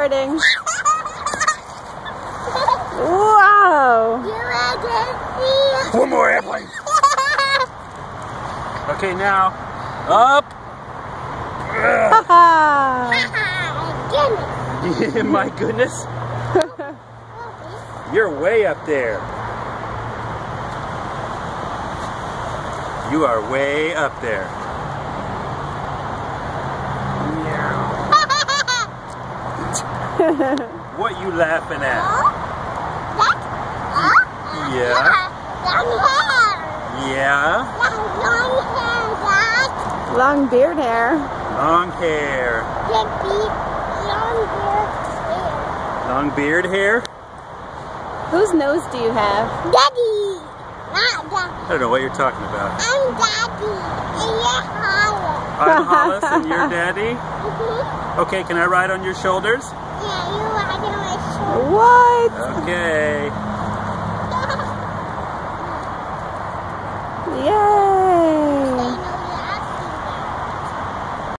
Starting. Wow! One more airplane. Okay, now up. My goodness. You're way up there. You are way up there. What you laughing at? Yeah. Yeah. Long beard hair. Long hair. Long beard hair? Whose nose do you have? Daddy! Not Daddy. I don't know what you're talking about. I'm Daddy. And you're Hollis. I'm Hollis and you're Daddy? Okay, can I ride on your shoulders? Yeah, you ride on my shoulder. What? Okay.